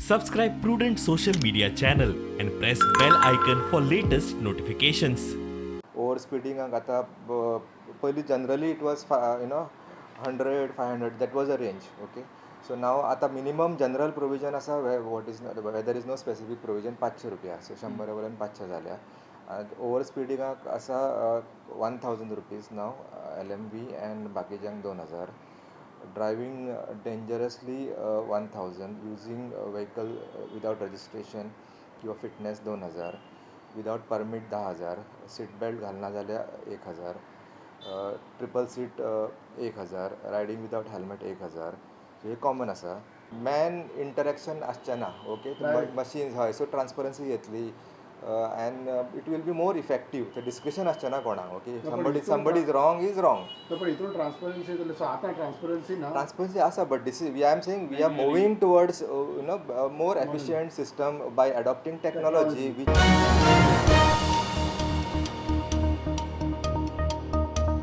Subscribe Prudent social media channel and press bell icon for latest notifications. Over speeding आता पहली generally it was 100 500 that was a range. Okay, so now आता minimum general provision असा where there is no specific provision 500 रुपया, so 100 वरून 500 झाल्या. Over speeding असा 1000 rupees now LMV and बाकीच्यांक 2000. Driving dangerously 1000, using a vehicle without registration किंवा fitness 2000, without permit 10,000, seat belt घालना जाल्यार 1000, triple seat 1000, riding without helmet 1000. हे common आसा. Man interaction आसचें ना. ओके, मशीन्स हय, सो ट्रान्सपरन्सी येतली and it will be more effective. The discussion आसचें ना कोणाक. Okay, somebody is wrong is wrong. पण इथून ट्रान्सपरन्सी जाल्यार सो आतां ट्रान्सपरन्सी ना. Transparency आसा, but this is I am saying we are moving towards more efficient system by adopting technology which